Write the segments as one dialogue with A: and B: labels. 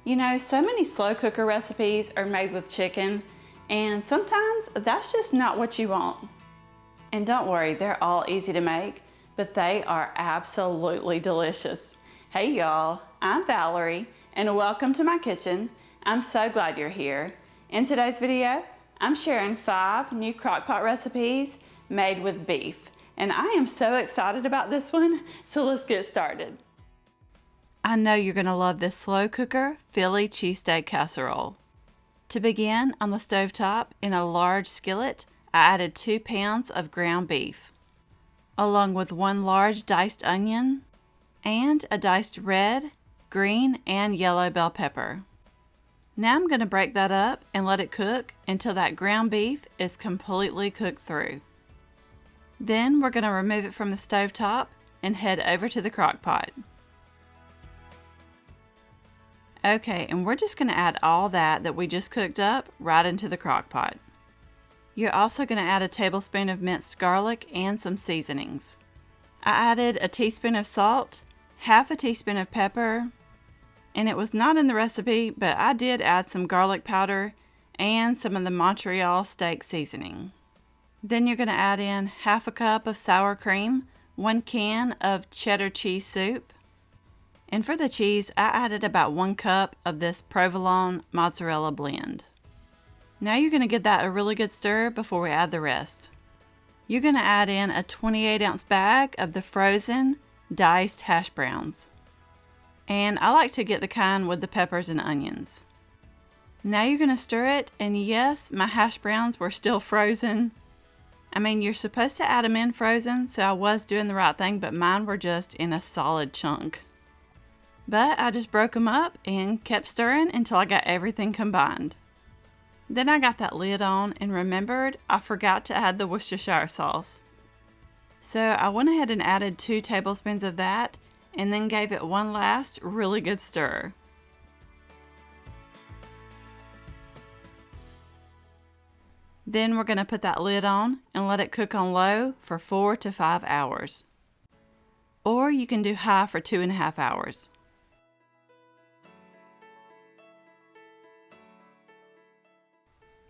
A: You know, so many slow cooker recipes are made with chicken, and sometimes that's just not what you want. And don't worry, they're all easy to make, but they are absolutely delicious. Hey y'all, I'm Valerie, and welcome to my kitchen. I'm so glad you're here. In today's video, I'm sharing 5 new crockpot recipes made with beef, and I am so excited about this one, so let's get started. I know you're going to love this slow cooker Philly cheesesteak casserole. To begin, on the stovetop in a large skillet, I added 2 pounds of ground beef, along with 1 large diced onion and a diced red, green, and yellow bell pepper. Now I'm going to break that up and let it cook until that ground beef is completely cooked through. Then we're going to remove it from the stovetop and head over to the crock pot. Okay, and we're just going to add all that we just cooked up right into the crock pot. You're also going to add a tablespoon of minced garlic and some seasonings. I added a teaspoon of salt, half a teaspoon of pepper, and it was not in the recipe, but I did add some garlic powder and some of the Montreal steak seasoning. Then you're going to add in half a cup of sour cream, 1 can of cheddar cheese soup, and for the cheese, I added about 1 cup of this provolone mozzarella blend. Now you're going to give that a really good stir before we add the rest. You're going to add in a 28-ounce bag of the frozen diced hash browns. And I like to get the kind with the peppers and onions. Now you're going to stir it, and yes, my hash browns were still frozen. I mean, you're supposed to add them in frozen, so I was doing the right thing, but mine were just in a solid chunk. But I just broke them up and kept stirring until I got everything combined. Then I got that lid on and remembered I forgot to add the Worcestershire sauce. So I went ahead and added 2 tablespoons of that and then gave it one last really good stir. Then we're going to put that lid on and let it cook on low for 4 to 5 hours. Or you can do high for 2.5 hours.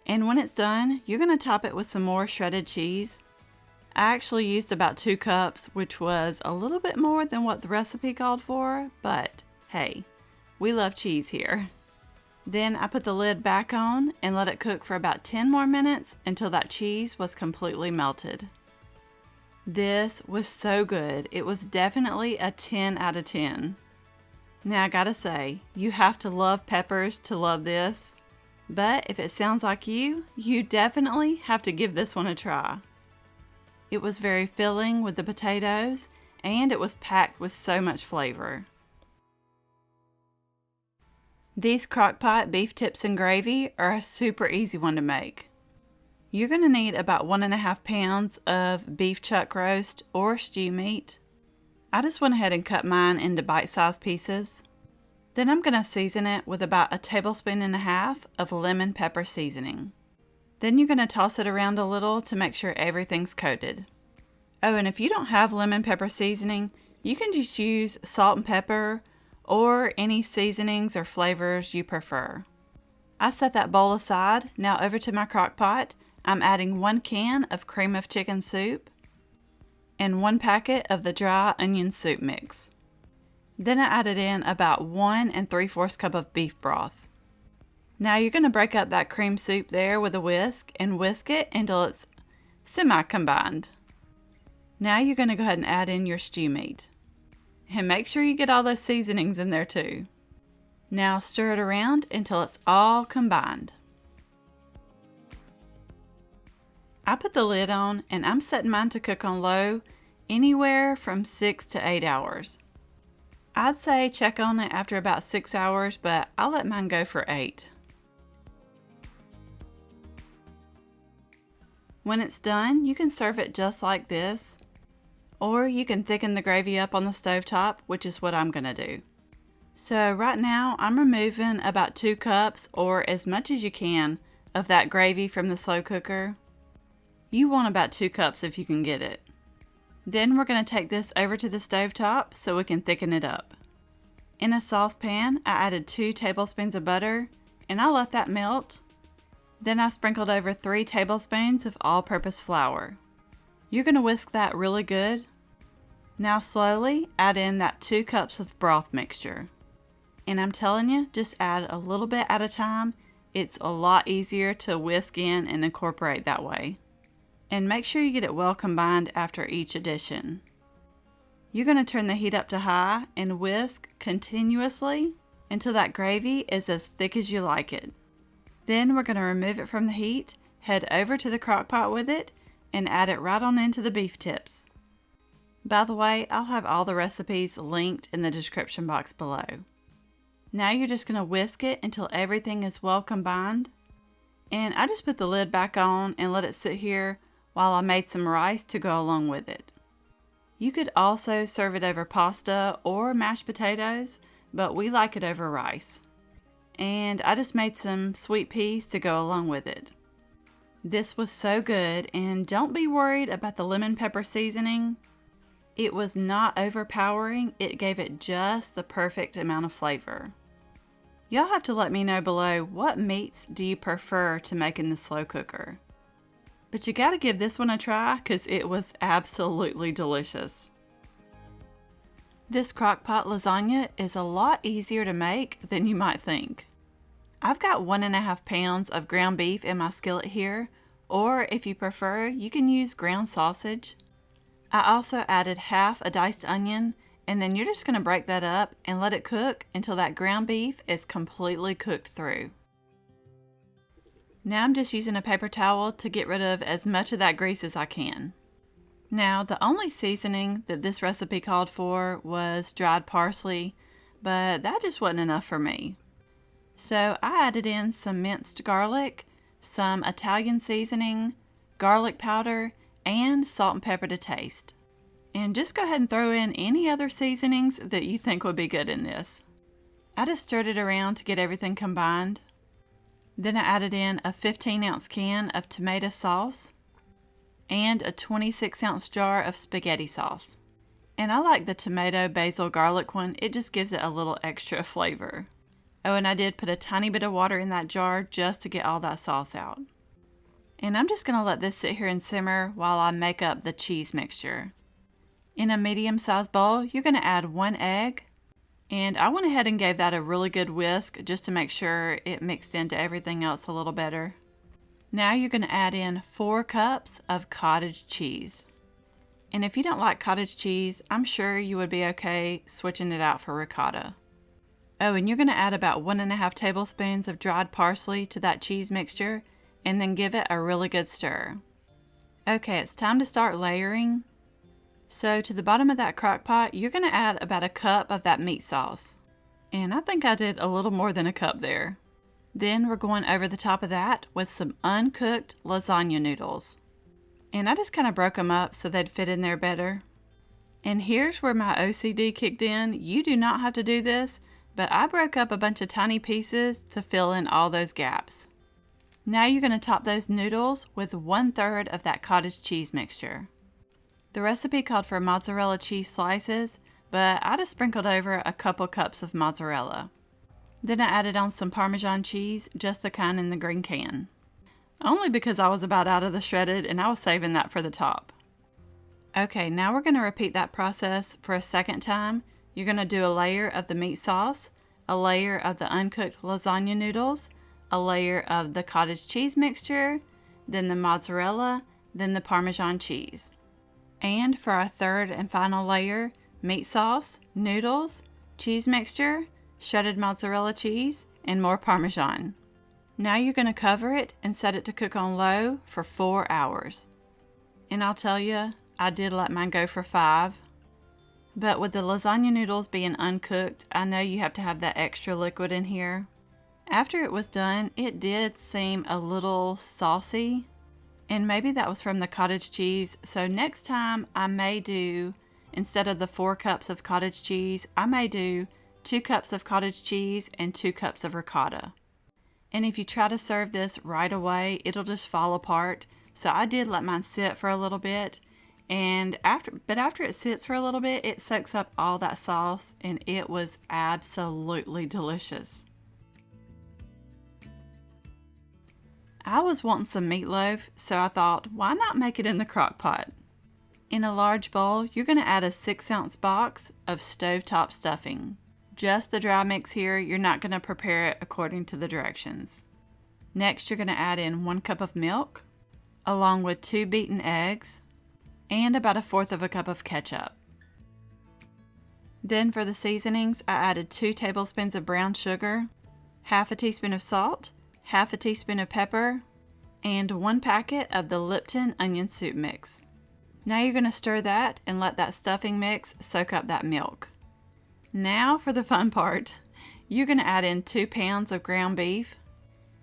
A: And when it's done, you're going to top it with some more shredded cheese. I actually used about 2 cups, which was a little bit more than what the recipe called for, but hey, we love cheese here. Then I put the lid back on and let it cook for about 10 more minutes until that cheese was completely melted. This was so good. It was definitely a 10 out of 10. Now I gotta say, you have to love peppers to love this. But if it sounds like you definitely have to give this one a try. It was very filling with the potatoes, and it was packed with so much flavor. These crockpot beef tips and gravy are a super easy one to make. You're going to need about 1.5 pounds of beef chuck roast or stew meat. I just went ahead and cut mine into bite-sized pieces. Then I'm going to season it with about 1.5 tablespoons of lemon pepper seasoning. Then you're going to toss it around a little to make sure everything's coated. Oh, and if you don't have lemon pepper seasoning, you can just use salt and pepper or any seasonings or flavors you prefer. I set that bowl aside. Now over to my crock pot, I'm adding 1 can of cream of chicken soup and 1 packet of the dry onion soup mix. Then I added in about 1 3/4 cup of beef broth. Now you're going to break up that cream soup there with a whisk and whisk it until it's semi-combined. Now you're going to go ahead and add in your stew meat. And make sure you get all those seasonings in there too. Now stir it around until it's all combined. I put the lid on and I'm setting mine to cook on low anywhere from 6 to 8 hours. I'd say check on it after about 6 hours, but I'll let mine go for 8. When it's done, you can serve it just like this, or you can thicken the gravy up on the stovetop, which is what I'm going to do. So right now, I'm removing about 2 cups, or as much as you can, of that gravy from the slow cooker. You want about 2 cups if you can get it. Then we're going to take this over to the stovetop so we can thicken it up. In a saucepan, I added 2 tablespoons of butter and I let that melt. Then I sprinkled over 3 tablespoons of all-purpose flour. You're going to whisk that really good. Now slowly add in that 2 cups of broth mixture. And I'm telling you, just add a little bit at a time. It's a lot easier to whisk in and incorporate that way. And make sure you get it well combined after each addition. You're going to turn the heat up to high and whisk continuously until that gravy is as thick as you like it. Then we're going to remove it from the heat, head over to the crock pot with it, and add it right on into the beef tips. By the way, I'll have all the recipes linked in the description box below. Now you're just going to whisk it until everything is well combined. And I just put the lid back on and let it sit here while I made some rice to go along with it. You could also serve it over pasta or mashed potatoes, but we like it over rice. And I just made some sweet peas to go along with it. This was so good, and don't be worried about the lemon pepper seasoning. It was not overpowering, it gave it just the perfect amount of flavor. Y'all have to let me know below, what meats do you prefer to make in the slow cooker? But you gotta give this one a try because it was absolutely delicious. This crockpot lasagna is a lot easier to make than you might think. I've got 1.5 pounds of ground beef in my skillet here, or if you prefer, you can use ground sausage. I also added half a diced onion, and then you're just going to break that up and let it cook until that ground beef is completely cooked through. Now I'm just using a paper towel to get rid of as much of that grease as I can. Now, the only seasoning that this recipe called for was dried parsley, but that just wasn't enough for me. So I added in some minced garlic, some Italian seasoning, garlic powder, and salt and pepper to taste. And just go ahead and throw in any other seasonings that you think would be good in this. I just stirred it around to get everything combined. Then I added in a 15-ounce can of tomato sauce and a 26-ounce jar of spaghetti sauce. And I like the tomato basil garlic one, it just gives it a little extra flavor. Oh, and I did put a tiny bit of water in that jar just to get all that sauce out. And I'm just going to let this sit here and simmer while I make up the cheese mixture. In a medium-sized bowl, you're going to add 1 egg. And I went ahead and gave that a really good whisk just to make sure it mixed into everything else a little better. Now you're going to add in 4 cups of cottage cheese. And if you don't like cottage cheese, I'm sure you would be okay switching it out for ricotta. Oh, and you're going to add about 1.5 tablespoons of dried parsley to that cheese mixture and then give it a really good stir. Okay, it's time to start layering. So to the bottom of that crock pot, you're going to add about a cup of that meat sauce. And I think I did a little more than a cup there. Then we're going over the top of that with some uncooked lasagna noodles. And I just kind of broke them up so they'd fit in there better. And here's where my OCD kicked in. You do not have to do this, but I broke up a bunch of tiny pieces to fill in all those gaps. Now you're going to top those noodles with 1/3 of that cottage cheese mixture. The recipe called for mozzarella cheese slices, but I just sprinkled over a couple cups of mozzarella. Then I added on some Parmesan cheese, just the kind in the green can. Only because I was about out of the shredded and I was saving that for the top. Okay, now we're going to repeat that process for a second time. You're going to do a layer of the meat sauce, a layer of the uncooked lasagna noodles, a layer of the cottage cheese mixture, then the mozzarella, then the Parmesan cheese. And for our third and final layer, meat sauce, noodles, cheese mixture, shredded mozzarella cheese, and more Parmesan. Now you're going to cover it and set it to cook on low for 4 hours. And I'll tell you, I did let mine go for 5. But with the lasagna noodles being uncooked, I know you have to have that extra liquid in here. After it was done, it did seem a little saucy. And maybe that was from the cottage cheese. So next time I may do, instead of the 4 cups of cottage cheese, I may do 2 cups of cottage cheese and 2 cups of ricotta. And if you try to serve this right away, it'll just fall apart. So I did let mine sit for a little bit. And after it sits for a little bit, it soaks up all that sauce, and it was absolutely delicious. I was wanting some meatloaf, so I thought, why not make it in the crock pot? In a large bowl, you're going to add a 6-ounce box of stovetop stuffing. Just the dry mix here, you're not going to prepare it according to the directions. Next, you're going to add in 1 cup of milk, along with 2 beaten eggs, and about 1/4 cup of ketchup. Then for the seasonings, I added 2 tablespoons of brown sugar, 1/2 teaspoon of salt, 1/2 teaspoon of pepper, and 1 packet of the Lipton onion soup mix. Now you're going to stir that and let that stuffing mix soak up that milk. Now for the fun part. You're going to add in 2 pounds of ground beef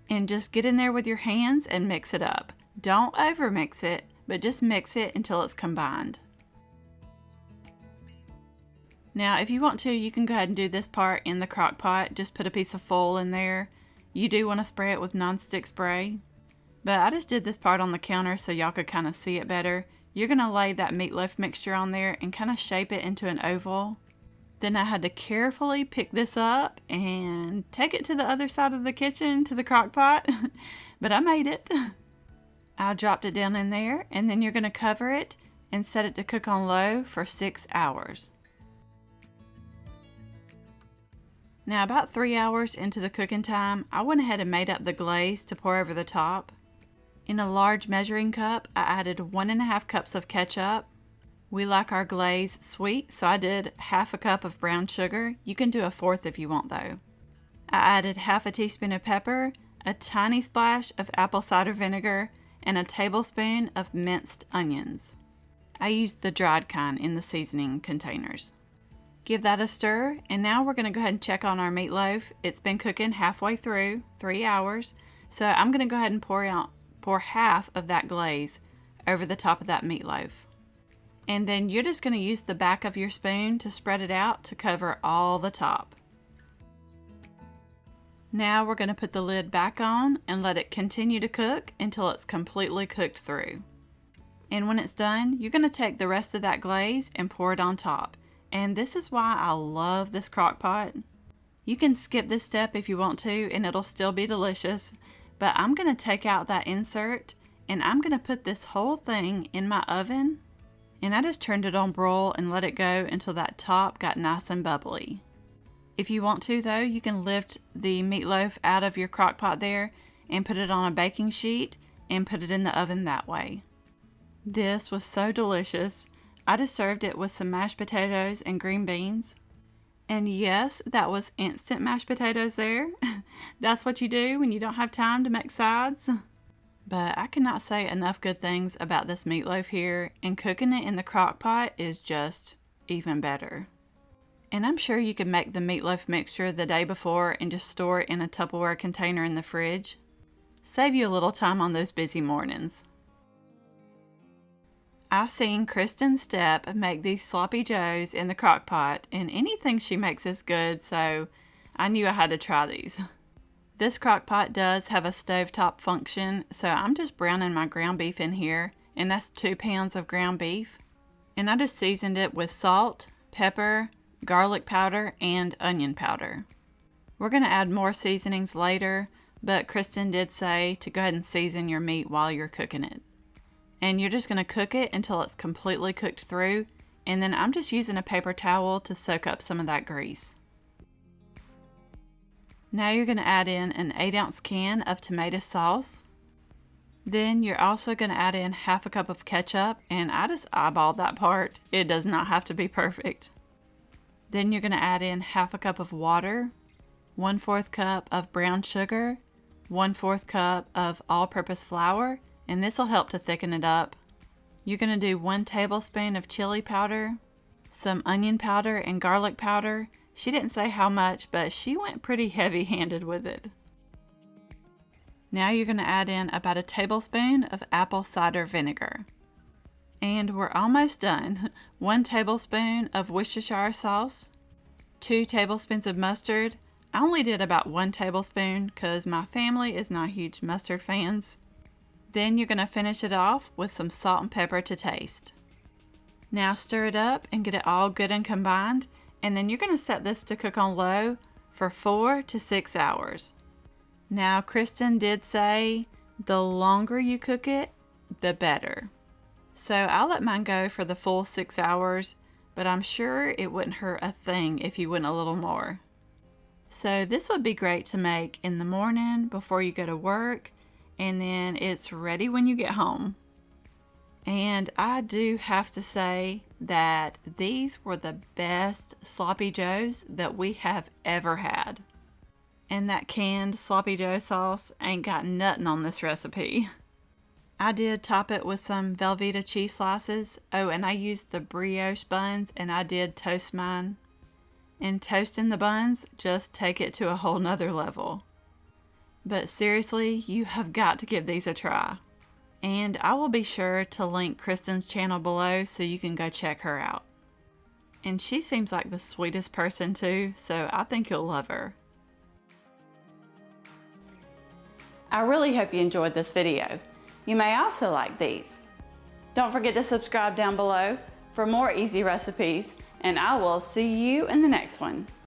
A: and just get in there with your hands and mix it up. Don't over mix it, but just mix it until it's combined. Now if you want to, you can go ahead and do this part in the crock pot. Just put a piece of foil in there. You do want to spray it with non-stick spray, but I just did this part on the counter so y'all could kind of see it better. You're going to lay that meatloaf mixture on there and kind of shape it into an oval. Then I had to carefully pick this up and take it to the other side of the kitchen to the crock pot, but I made it. I dropped it down in there, and then you're going to cover it and set it to cook on low for 6 hours. Now about 3 hours into the cooking time, I went ahead and made up the glaze to pour over the top. In a large measuring cup, I added 1.5 cups of ketchup. We like our glaze sweet, so I did 1/2 cup of brown sugar. You can do 1/4 if you want though. I added 1/2 teaspoon of pepper, a tiny splash of apple cider vinegar, and a tablespoon of minced onions. I used the dried kind in the seasoning containers. Give that a stir, and now we're going to go ahead and check on our meatloaf. It's been cooking halfway through, 3 hours, so I'm going to go ahead and pour half of that glaze over the top of that meatloaf. And then you're just going to use the back of your spoon to spread it out to cover all the top. Now we're going to put the lid back on and let it continue to cook until it's completely cooked through. And when it's done, you're going to take the rest of that glaze and pour it on top. And this is why I love this crock pot. You can skip this step if you want to and it'll still be delicious. But I'm going to take out that insert and I'm going to put this whole thing in my oven. And I just turned it on broil and let it go until that top got nice and bubbly. If you want to though, you can lift the meatloaf out of your crock pot there and put it on a baking sheet and put it in the oven that way. This was so delicious. I just served it with some mashed potatoes and green beans. And yes, that was instant mashed potatoes there. That's what you do when you don't have time to make sides. But I cannot say enough good things about this meatloaf here, and cooking it in the crock pot is just even better. And I'm sure you can make the meatloaf mixture the day before and just store it in a Tupperware container in the fridge. Save you a little time on those busy mornings. I seen Kristen Stepp make these sloppy joes in the crock pot, and anything she makes is good, so I knew I had to try these. This crock pot does have a stovetop function, so I'm just browning my ground beef in here, and that's 2 pounds of ground beef. And I just seasoned it with salt, pepper, garlic powder, and onion powder. We're going to add more seasonings later, but Kristen did say to go ahead and season your meat while you're cooking it. And you're just going to cook it until it's completely cooked through, and then I'm just using a paper towel to soak up some of that grease. Now you're going to add in an 8-ounce can of tomato sauce. Then you're also going to add in 1/2 cup of ketchup, and I just eyeballed that part. It does not have to be perfect. Then you're going to add in 1/2 cup of water, 1/4 cup of brown sugar, 1/4 cup of all-purpose flour, and this will help to thicken it up. You're going to do 1 tablespoon of chili powder, some onion powder and garlic powder. She didn't say how much, but she went pretty heavy-handed with it. Now you're going to add in about 1 tablespoon of apple cider vinegar. And we're almost done. 1 tablespoon of Worcestershire sauce, 2 tablespoons of mustard. I only did about 1 tablespoon because my family is not huge mustard fans. Then you're going to finish it off with some salt and pepper to taste. Now stir it up and get it all good and combined, and then you're going to set this to cook on low for 4 to 6 hours. Now Kristen did say the longer you cook it, the better. So I'll let mine go for the full 6 hours, but I'm sure it wouldn't hurt a thing if you went a little more. So this would be great to make in the morning before you go to work, and then it's ready when you get home. And I do have to say that these were the best sloppy joes that we have ever had. And that canned sloppy joe sauce ain't got nothing on this recipe. I did top it with some Velveeta cheese slices. Oh, and I used the brioche buns, and I did toast mine. And toasting the buns, just take it to a whole nother level. But seriously, you have got to give these a try. And I will be sure to link Kristen's channel below so you can go check her out. And she seems like the sweetest person too, so I think you'll love her. I really hope you enjoyed this video. You may also like these. Don't forget to subscribe down below for more easy recipes, and I will see you in the next one.